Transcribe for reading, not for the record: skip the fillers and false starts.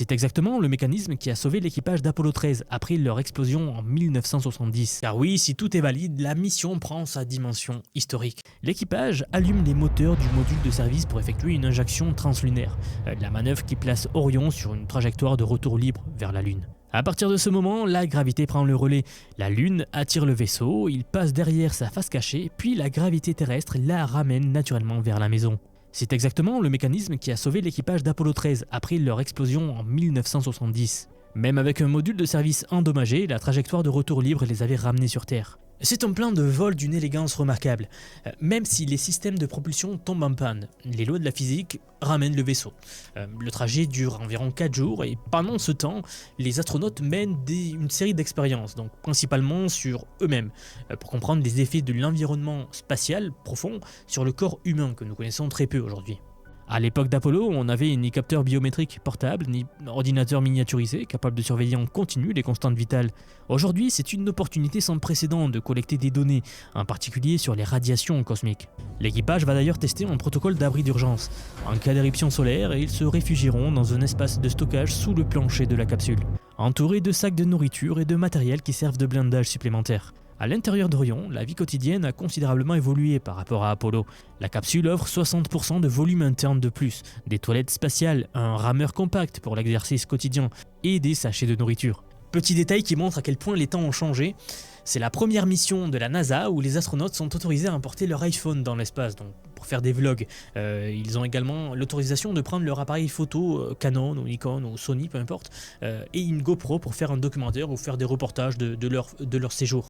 C'est exactement le mécanisme qui a sauvé l'équipage d'Apollo 13 après leur explosion en 1970. Car oui, si tout est valide, la mission prend sa dimension historique. L'équipage allume les moteurs du module de service pour effectuer une injection translunaire, la manœuvre qui place Orion sur une trajectoire de retour libre vers la Lune. À partir de ce moment, la gravité prend le relais. La Lune attire le vaisseau, il passe derrière sa face cachée, puis la gravité terrestre la ramène naturellement vers la maison. C'est exactement le mécanisme qui a sauvé l'équipage d'Apollo 13 après leur explosion en 1970. Même avec un module de service endommagé, la trajectoire de retour libre les avait ramenés sur Terre. C'est un plan de vol d'une élégance remarquable, même si les systèmes de propulsion tombent en panne. Les lois de la physique ramènent le vaisseau. Le trajet dure environ 4 jours et pendant ce temps, les astronautes mènent une série d'expériences, donc principalement sur eux-mêmes, pour comprendre les effets de l'environnement spatial profond sur le corps humain que nous connaissons très peu aujourd'hui. À l'époque d'Apollo, on n'avait ni capteur biométrique portable, ni ordinateur miniaturisé capable de surveiller en continu les constantes vitales. Aujourd'hui, c'est une opportunité sans précédent de collecter des données, en particulier sur les radiations cosmiques. L'équipage va d'ailleurs tester un protocole d'abri d'urgence. En cas d'éruption solaire, ils se réfugieront dans un espace de stockage sous le plancher de la capsule, entourés de sacs de nourriture et de matériel qui servent de blindage supplémentaire. À l'intérieur d'Orion, la vie quotidienne a considérablement évolué par rapport à Apollo. La capsule offre 60% de volume interne de plus, des toilettes spatiales, un rameur compact pour l'exercice quotidien et des sachets de nourriture. Petit détail qui montre à quel point les temps ont changé, c'est la première mission de la NASA où les astronautes sont autorisés à emporter leur iPhone dans l'espace, donc pour faire des vlogs. Ils ont également l'autorisation de prendre leur appareil photo Canon ou Nikon ou Sony, peu importe, et une GoPro pour faire un documentaire ou faire des reportages de leur séjour.